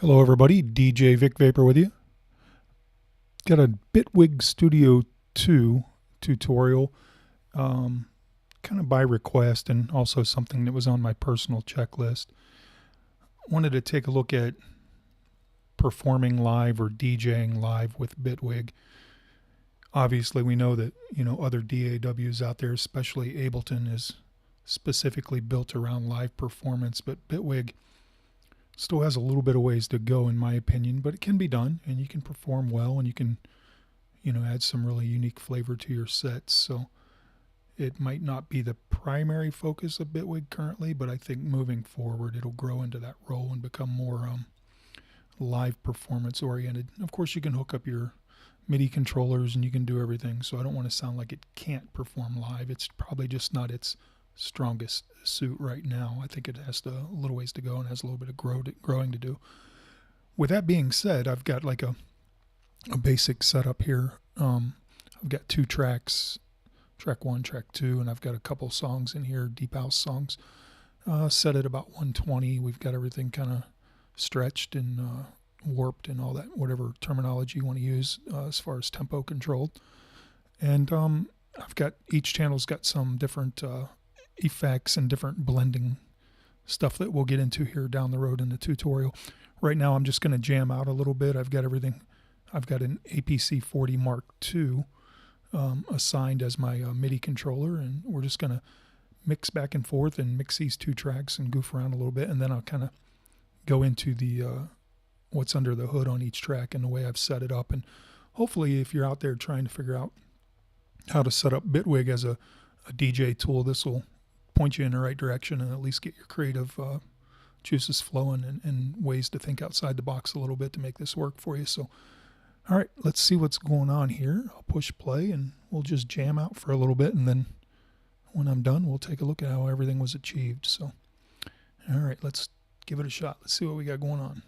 Hello everybody, DJ Vic Vapor with you. Got a Bitwig Studio 2 tutorial, kind of by request and also something that was on my personal checklist. Wanted to take a look at performing live or DJing live with Bitwig. Obviously we know that, other DAWs out there, especially Ableton, is specifically built around live performance, but Bitwig still has a little bit of ways to go in my opinion, but it can be done and you can perform well and you can, add some really unique flavor to your sets. So it might not be the primary focus of Bitwig currently, but I think moving forward it'll grow into that role and become more live performance oriented. Of course you can hook up your MIDI controllers and you can do everything, so I don't want to sound like it can't perform live. It's probably just not its strongest suit right now. I think it has a little ways to go and has a little bit of growing to do. With that being said, I've got like a basic setup here. I've got 2 tracks, track 1, track 2, and I've got a couple songs in here, deep house songs, set at about 120. We've got everything kind of stretched and warped and all that, whatever terminology you want to use as far as tempo controlled. And I've got, each channel's got some different effects and different blending stuff that we'll get into here down the road in the tutorial. Right now I'm just going to jam out a little bit. I've got everything. I've got an APC 40 Mark II assigned as my MIDI controller, and we're just going to mix back and forth and mix these 2 tracks and goof around a little bit, and then I'll kind of go into the what's under the hood on each track and the way I've set it up. And hopefully if you're out there trying to figure out how to set up Bitwig as a DJ tool, this will point you in the right direction and at least get your creative juices flowing and ways to think outside the box a little bit to make this work for you. So, all right, let's see what's going on here. I'll push play and we'll just jam out for a little bit, and then when I'm done, we'll take a look at how everything was achieved. So, all right, let's give it a shot. Let's see what we got going on.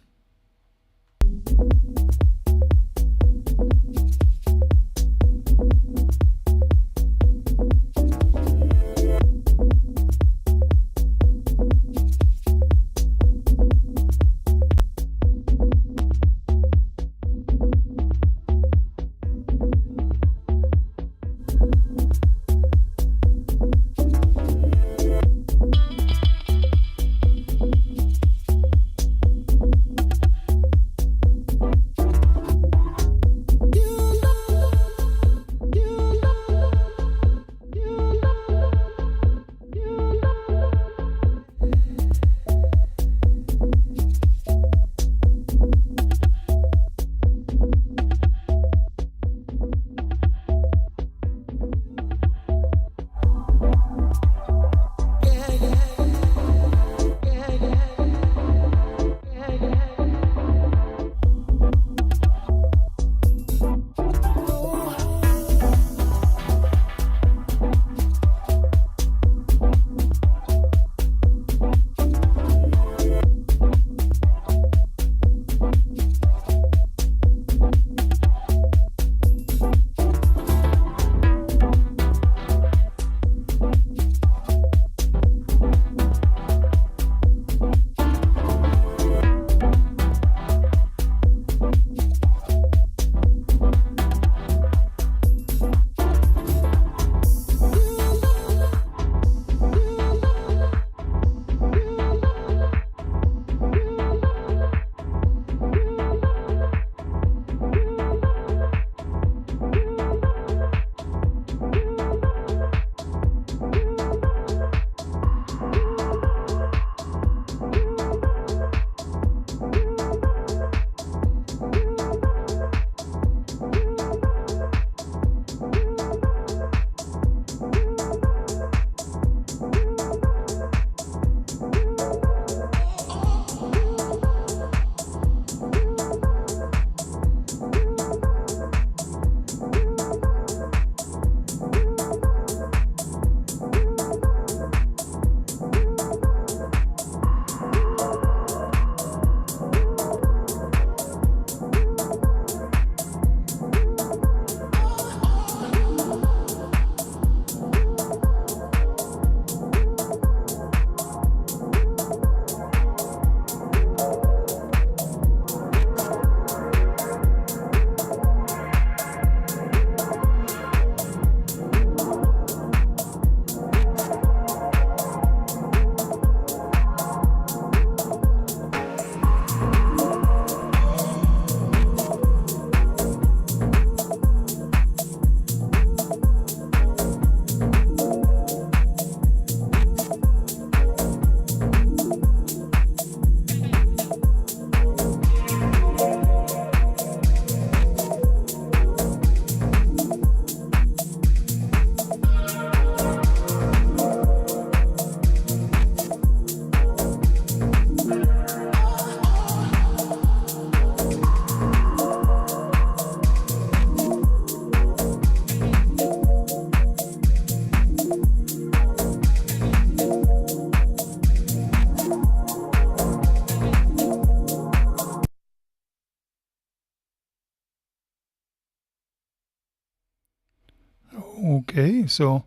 Okay, so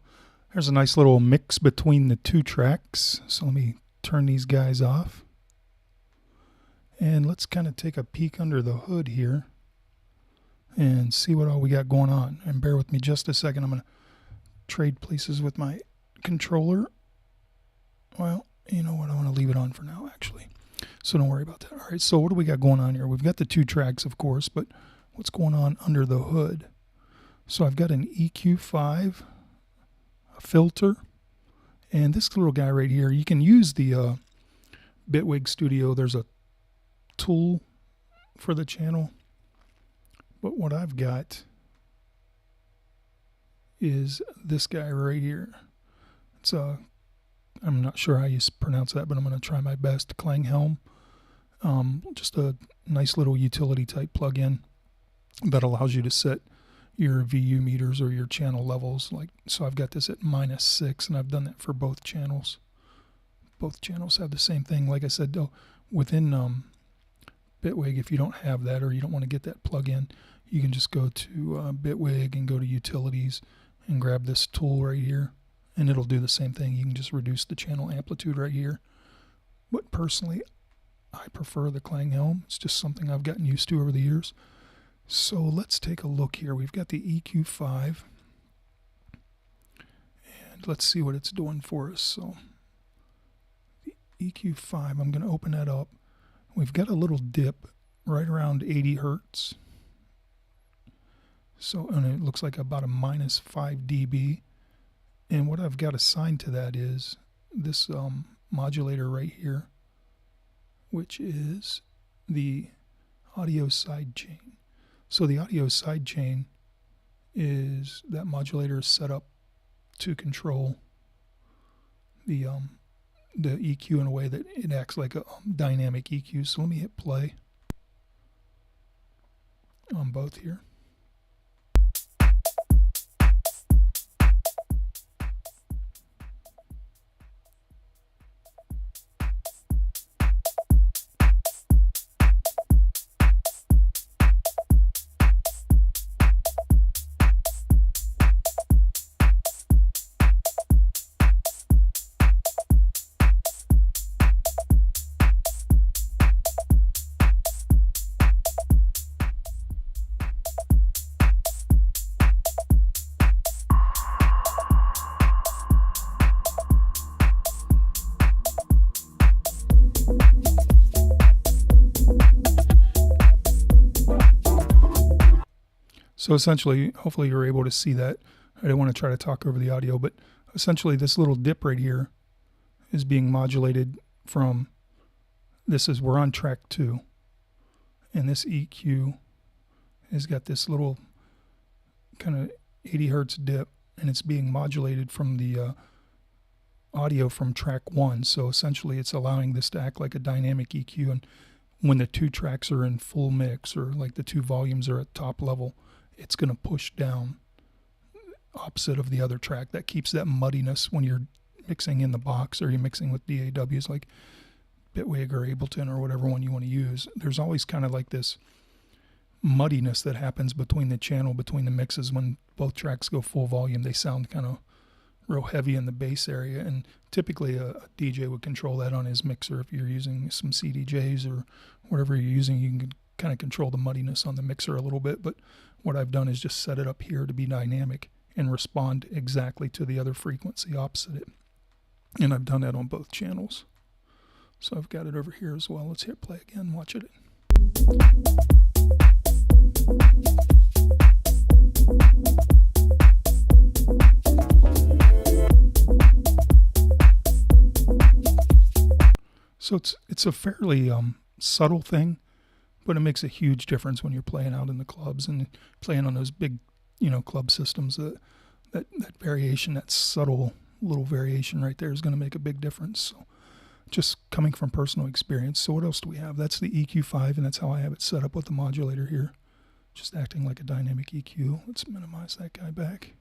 there's a nice little mix between the two tracks. So let me turn these guys off. And let's kind of take a peek under the hood here and see what all we got going on. And bear with me just a second. I'm going to trade places with my controller. Well, you know what? I want to leave it on for now, actually. So don't worry about that. All right, so what do we got going on here? We've got the two tracks, of course, but what's going on under the hood? So I've got an EQ5, a filter, and this little guy right here. You can use the Bitwig Studio. There's a tool for the channel, but what I've got is this guy right here. It's a, I'm not sure how you pronounce that, but I'm going to try my best. Klanghelm, just a nice little utility type plug-in that allows you to set your VU meters or your channel levels. Like, so I've got this at -6, and I've done that for both channels. Both channels have the same thing. Like I said, though, within Bitwig, if you don't have that or you don't want to get that plug-in, you can just go to Bitwig and go to Utilities and grab this tool right here, and it'll do the same thing. You can just reduce the channel amplitude right here. But personally, I prefer the Klanghelm. It's just something I've gotten used to over the years. So let's take a look here. We've got the EQ5, and let's see what it's doing for us. So the EQ5, I'm going to open that up. We've got a little dip right around 80 hertz. So, and it looks like about a -5 dB. And what I've got assigned to that is this modulator right here, which is the audio side chain. So the audio side chain is, that modulator is set up to control the EQ in a way that it acts like a dynamic EQ. So let me hit play on both here. So essentially, hopefully you're able to see that. I don't want to try to talk over the audio, but essentially this little dip right here is being modulated from, we're on track 2. And this EQ has got this little kind of 80 hertz dip, and it's being modulated from the audio from track 1. So essentially it's allowing this to act like a dynamic EQ. And when the two tracks are in full mix, or like the two volumes are at top level, it's going to push down opposite of the other track. That keeps that muddiness when you're mixing in the box or you're mixing with DAWs like Bitwig or Ableton or whatever one you want to use. There's always kind of like this muddiness that happens between the channel, between the mixes. When both tracks go full volume, they sound kind of real heavy in the bass area, and typically a DJ would control that on his mixer. If you're using some CDJs or whatever you're using, you can kind of control the muddiness on the mixer a little bit. But what I've done is just set it up here to be dynamic and respond exactly to the other frequency opposite it. And I've done that on both channels. So I've got it over here as well. Let's hit play again, watch it. So it's a fairly subtle thing, but it makes a huge difference when you're playing out in the clubs and playing on those big, club systems. That variation, that subtle little variation right there is going to make a big difference. So just coming from personal experience. So what else do we have? That's the EQ5, and that's how I have it set up with the modulator here. Just acting like a dynamic EQ. Let's minimize that guy back.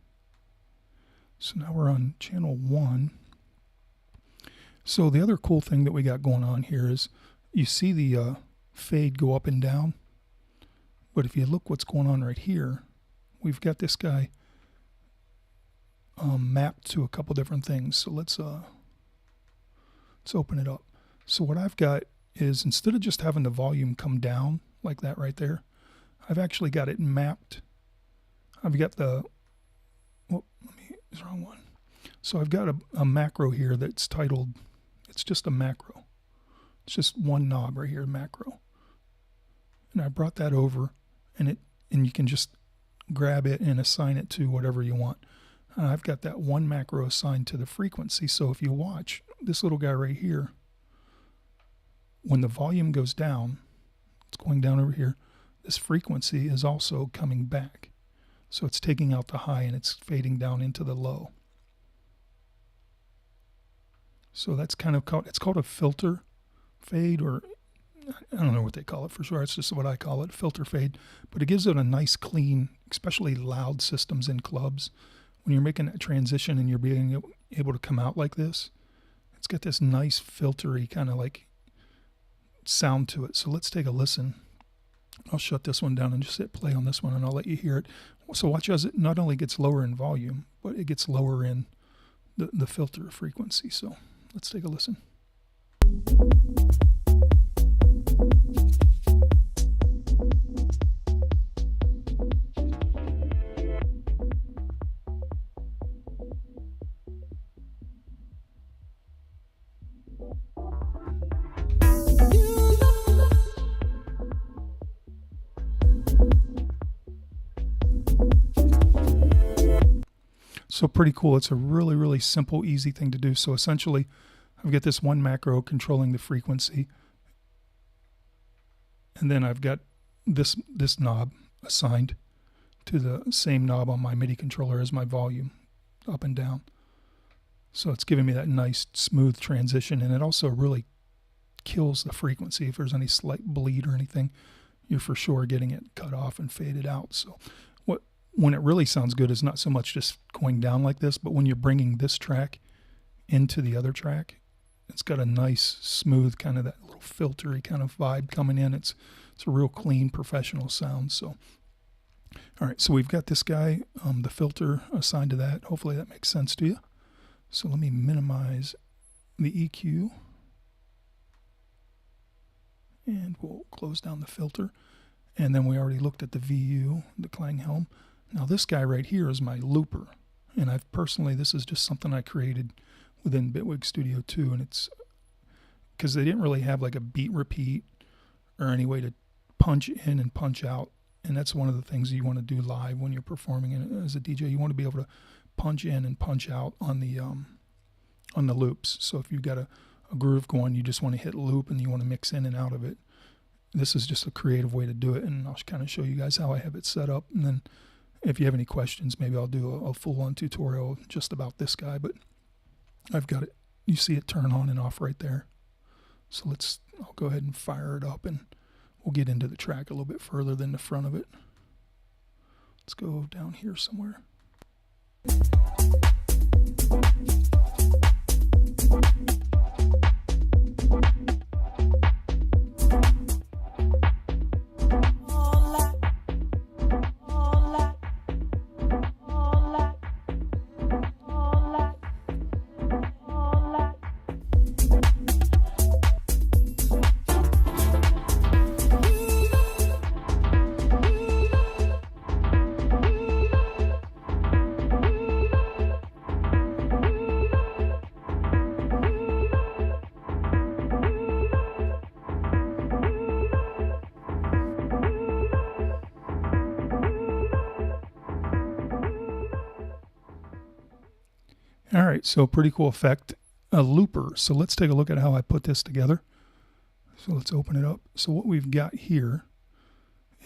So now we're on channel 1. So the other cool thing that we got going on here is you see the fade go up and down. But if you look what's going on right here, we've got this guy mapped to a couple different things. So let's open it up. So what I've got is, instead of just having the volume come down like that right there, I've actually got it mapped. I've got the, oh, it's the wrong one. So I've got a macro here that's titled, it's just a macro. It's just one knob right here, macro. And I brought that over, and you can just grab it and assign it to whatever you want. And I've got that one macro assigned to the frequency. So if you watch this little guy right here, when the volume goes down, it's going down over here, this frequency is also coming back. So it's taking out the high and it's fading down into the low. So that's kind of called, it's called a filter fade, or I don't know what they call it for sure. It's just what I call it, filter fade. But it gives it a nice clean, especially loud systems in clubs. When you're making that transition and you're being able to come out like this, it's got this nice filtery kind of like sound to it. So let's take a listen. I'll shut this one down and just hit play on this one, and I'll let you hear it. So watch as it not only gets lower in volume, but it gets lower in the filter frequency. So let's take a listen. So pretty cool. It's a really, really simple, easy thing to do. So essentially, I've got this one macro controlling the frequency, and then I've got this knob assigned to the same knob on my MIDI controller as my volume, up and down. So it's giving me that nice, smooth transition, and it also really kills the frequency. If there's any slight bleed or anything, you're for sure getting it cut off and faded out. So when it really sounds good is not so much just going down like this, but when you're bringing this track into the other track, it's got a nice, smooth, kind of that little filtery kind of vibe coming in. It's a real clean, professional sound. So, all right, so we've got this guy, the filter assigned to that. Hopefully that makes sense to you. So let me minimize the EQ, and we'll close down the filter. And then we already looked at the VU, the Klanghelm. Now this guy right here is my looper, and I've personally, this is just something I created within Bitwig Studio 2, and it's because they didn't really have like a beat repeat or any way to punch in and punch out, and that's one of the things you want to do live when you're performing as a DJ. You want to be able to punch in and punch out on the loops. So if you've got a groove going, you just want to hit loop and you want to mix in and out of it. This is just a creative way to do it, and I'll kind of show you guys how I have it set up, and then if you have any questions, maybe I'll do a full-on tutorial just about this guy. But I've got it, you see it turn on and off right there. So I'll go ahead and fire it up, and we'll get into the track a little bit further than the front of it. Let's go down here somewhere. All right, so pretty cool effect, a looper. So let's take a look at how I put this together. So let's open it up. So what we've got here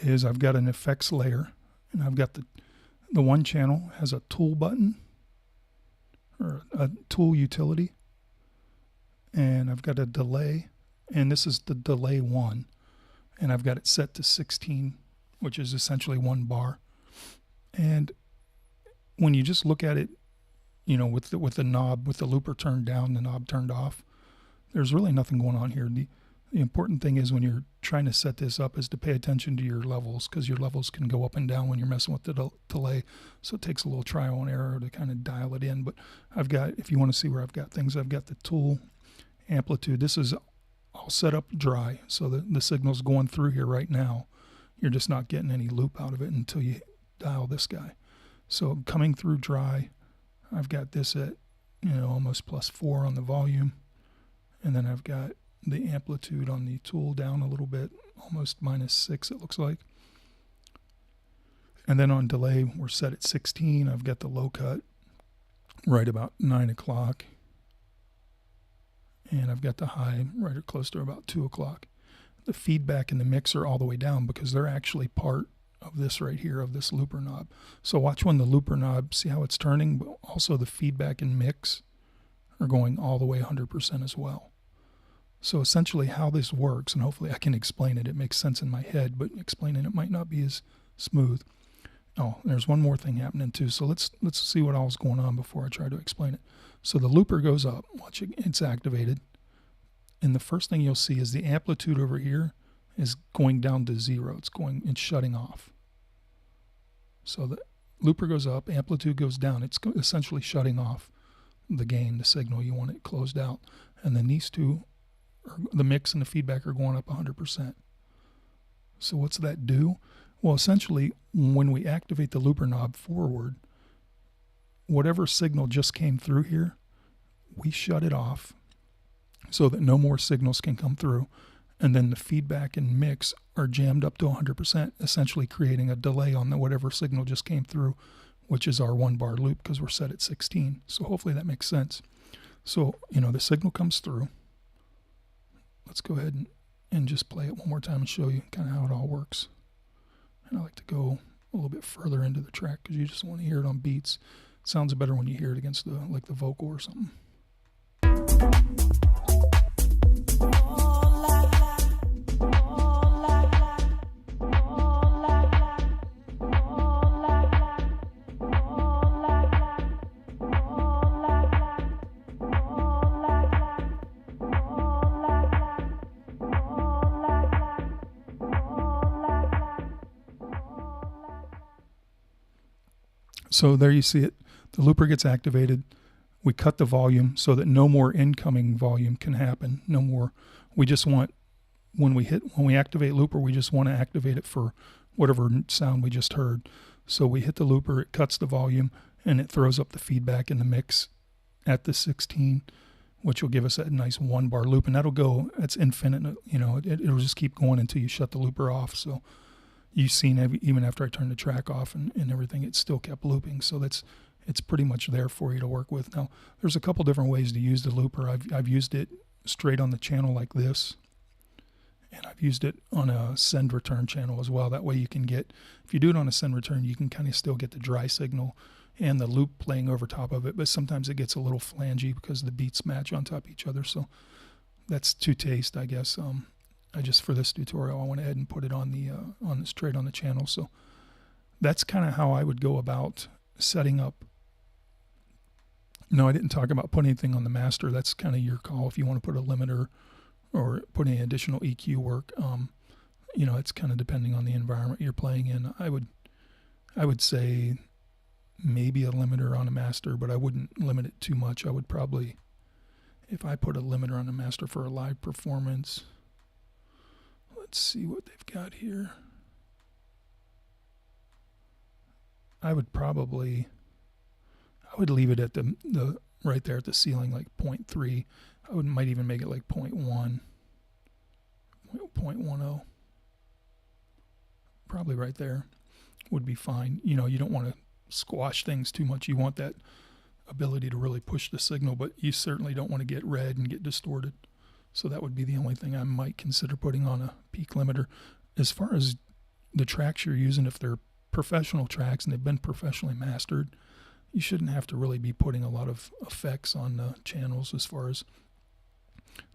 is I've got an effects layer, and I've got the one channel has a tool button, or a tool utility, and I've got a delay, and this is the delay 1, and I've got it set to 16, which is essentially 1 bar. And when you just look at it, you know, with the knob, with the looper turned down, the knob turned off, there's really nothing going on here. The important thing is when you're trying to set this up is to pay attention to your levels, because your levels can go up and down when you're messing with the delay. So it takes a little trial and error to kind of dial it in. But I've got, if you want to see where I've got things, I've got the tool amplitude. This is all set up dry, so the signal's going through here right now. You're just not getting any loop out of it until you dial this guy. So coming through dry, I've got this at, almost +4 on the volume, and then I've got the amplitude on the tool down a little bit, almost -6 it looks like. And then on delay, we're set at 16. I've got the low cut right about 9 o'clock. And I've got the high right or close to about 2 o'clock. The feedback and the mix are all the way down because they're actually part of this right here, of this looper knob. So watch when the looper knob, see how it's turning, but also the feedback and mix are going all the way 100% as well. So essentially how this works, and hopefully I can explain it, it makes sense in my head, but explaining it might not be as smooth. Oh, there's one more thing happening too. So let's see what all's going on before I try to explain it. So the looper goes up, watch it, it's activated. And the first thing you'll see is the amplitude over here is going down to 0. It's shutting off. So the looper goes up, amplitude goes down. It's essentially shutting off the gain, the signal. You want it closed out. And then these two, the mix and the feedback, are going up 100%. So what's that do? Well, essentially, when we activate the looper knob forward, whatever signal just came through here, we shut it off so that no more signals can come through. And then the feedback and mix are jammed up to 100%, essentially creating a delay on whatever signal just came through, which is our 1-bar loop because we're set at 16. So hopefully that makes sense. So, the signal comes through. Let's go ahead and just play it one more time and show you kind of how it all works. And I like to go a little bit further into the track because you just want to hear it on beats. It sounds better when you hear it against the vocal or something. So there you see it. The looper gets activated. We cut the volume so that no more incoming volume can happen. No more. We just want, when we activate looper, we just want to activate it for whatever sound we just heard. So we hit the looper, it cuts the volume, and it throws up the feedback in the mix at the 16, which will give us that nice 1-bar loop. And that'll go, it's infinite, it'll just keep going until you shut the looper off. So you've seen even after I turned the track off and everything, it still kept looping. So it's pretty much there for you to work with. Now, there's a couple different ways to use the looper. I've used it straight on the channel like this, and I've used it on a send return channel as well. That way you can get, if you do it on a send return, you can kind of still get the dry signal and the loop playing over top of it, but sometimes it gets a little flangy because the beats match on top of each other. So that's to taste, I guess. For this tutorial, I went ahead and put it on the straight on the channel. So that's kind of how I would go about setting up. No, I didn't talk about putting anything on the master. That's kind of your call if you want to put a limiter or put any additional EQ work. It's kind of depending on the environment you're playing in. I would say maybe a limiter on a master, but I wouldn't limit it too much. I would probably, if I put a limiter on a master for a live performance, let's see what they've got here. I would leave it at the right there at the ceiling, like 0.3. Might even make it like 0.1, 0.10. Probably right there would be fine. You don't want to squash things too much. You want that ability to really push the signal, but you certainly don't want to get red and get distorted. So that would be the only thing I might consider putting on a peak limiter. As far as the tracks you're using, if they're professional tracks and they've been professionally mastered, you shouldn't have to really be putting a lot of effects on the channels as far as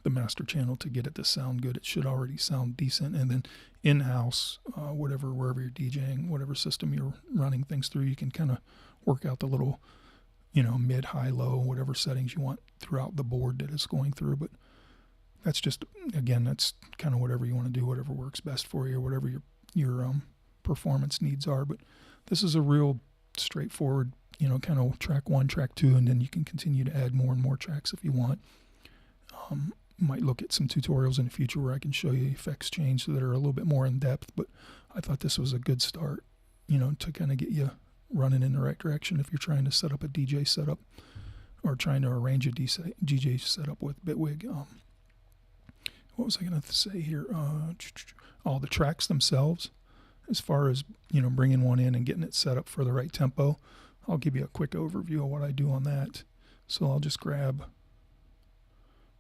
the master channel to get it to sound good. It should already sound decent. And then in-house, wherever you're DJing, whatever system you're running things through, you can kind of work out the little, mid, high, low, whatever settings you want throughout the board that it's going through. But that's just, again, that's kind of whatever you want to do, whatever works best for you, or whatever your performance needs are. But this is a real straightforward, you know, kind of track 1, track 2, and then you can continue to add more and more tracks if you want. Might look at some tutorials in the future where I can show you effects change that are a little bit more in depth, but I thought this was a good start, you know, to kind of get you running in the right direction if you're trying to set up a DJ setup or trying to arrange a DJ setup with Bitwig. What was I going to say here? All the tracks themselves, as far as, you know, bringing one in and getting it set up for the right tempo. I'll give you a quick overview of what I do on that. So I'll just grab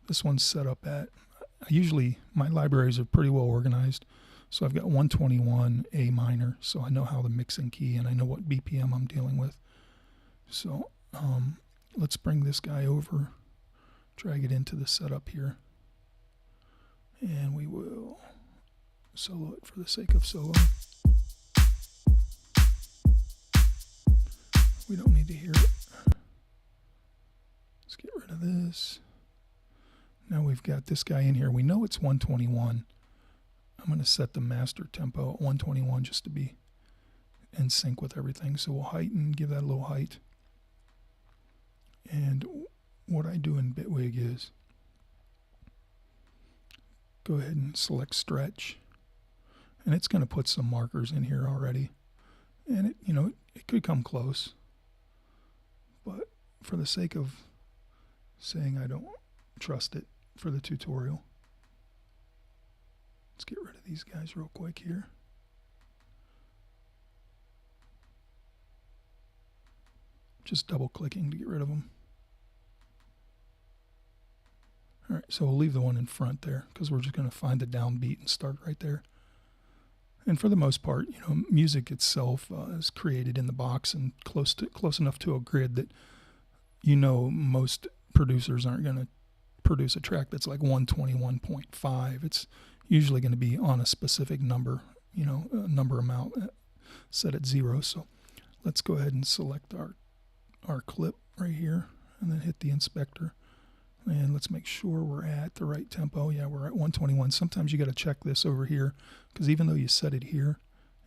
this one's set up at, usually my libraries are pretty well organized. So I've got 121 A minor, so I know how the mixing key and I know what BPM I'm dealing with. So let's bring this guy over, drag it into the setup here, and we will solo it for the sake of solo. We don't need to hear it. Let's get rid of this. Now we've got this guy in here. We know it's 121. I'm going to set the master tempo at 121 just to be in sync with everything. So we'll heighten, give that a little height. And what I do in Bitwig is go ahead and select stretch. And it's going to put some markers in here already. And it, you know, it could come close. But for the sake of saying I don't trust it for the tutorial, let's get rid of these guys real quick here. Just double clicking to get rid of them. All right, so we'll leave the one in front there because we're just going to find the downbeat and start right there. And for the most part, you know, music itself is created in the box and close enough to a grid that, you know, most producers aren't going to produce a track that's like 121.5. It's usually going to be on a specific number, you know, a number amount set at 0. So let's go ahead and select our clip right here and then hit the inspector. And let's make sure we're at the right tempo. Yeah, we're at 121. Sometimes you got to check this over here because even though you set it here,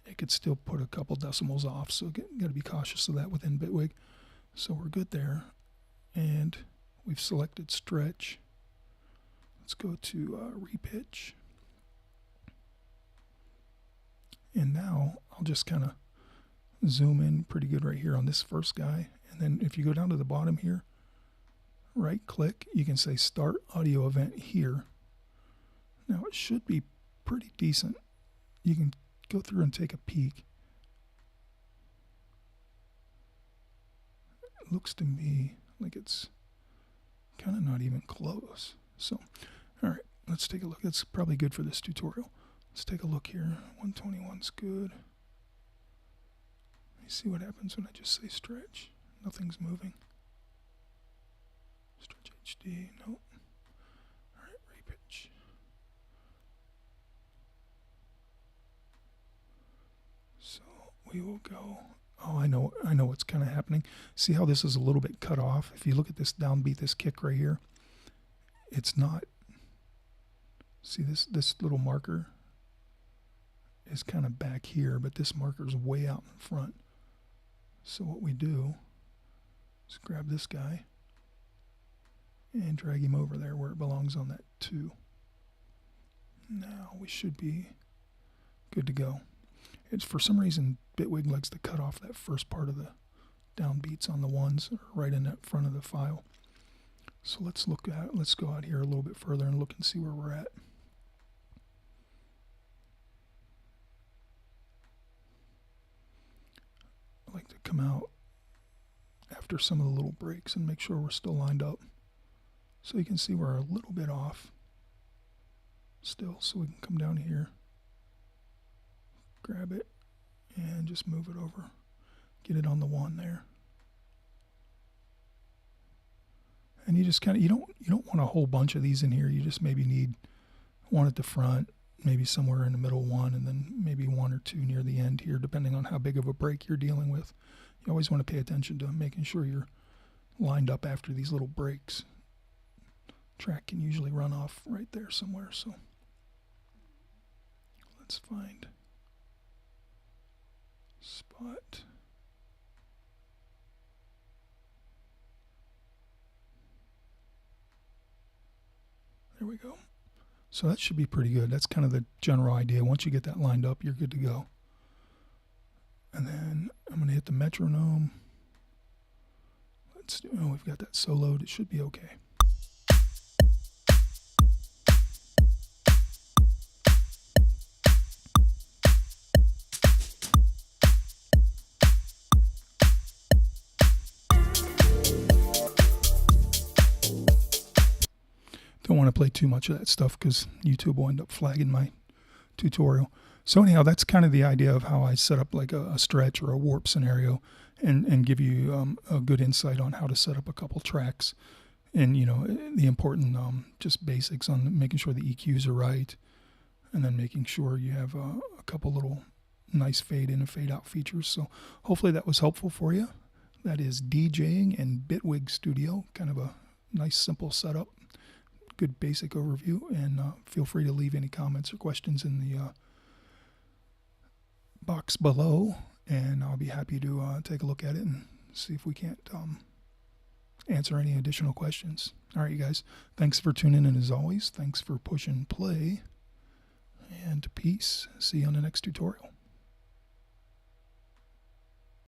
it could still put a couple decimals off. So got to be cautious of that within Bitwig. So we're good there. And we've selected stretch. Let's go to repitch. And now I'll just kind of zoom in pretty good right here on this first guy. And then if you go down to the bottom here, right click, you can say start audio event here. Now it should be pretty decent. You can go through and take a peek. It looks to me like it's kind of not even close. So, all right, let's take a look. That's probably good for this tutorial. Let's take a look here. 121's good. Let me see what happens when I just say stretch. Nothing's moving. Stretch HD, nope. All right, repitch. So we will go. Oh, I know what's kind of happening. See how this is a little bit cut off? If you look at this downbeat, this kick right here, it's not. See this little marker is kind of back here, but this marker is way out in front. So what we do is grab this guy and drag him over there where it belongs on that 2. Now we should be good to go. It's for some reason Bitwig likes to cut off that first part of the downbeats on the ones right in that front of the file. So let's go out here a little bit further and look and see where we're at. I like to come out after some of the little breaks and make sure we're still lined up. So you can see we're a little bit off still. So we can come down here, grab it, and just move it over. Get it on the 1 there. And you just kind of, you don't want a whole bunch of these in here. You just maybe need one at the front, maybe somewhere in the middle 1, and then maybe 1 or 2 near the end here, depending on how big of a break you're dealing with. You always want to pay attention to making sure you're lined up after these little breaks. track can usually run off right there somewhere. So let's find spot. There we go. So that should be pretty good. That's kind of the general idea. Once you get that lined up, you're good to go. And then I'm going to hit the metronome. Let's do, oh, we've got that soloed. It should be okay. Don't want to play too much of that stuff because YouTube will end up flagging my tutorial. So anyhow, that's kind of the idea of how I set up like a stretch or a warp scenario and give you a good insight on how to set up a couple tracks. And, you know, the important just basics on making sure the EQs are right. And then making sure you have a couple little nice fade in and fade out features. So hopefully that was helpful for you. That is DJing in Bitwig Studio. Kind of a nice simple setup. Good basic overview, and feel free to leave any comments or questions in the box below, and I'll be happy to take a look at it and see if we can't answer any additional questions. All right, you guys, thanks for tuning in as always. Thanks for pushing play, and peace. See you on the next tutorial.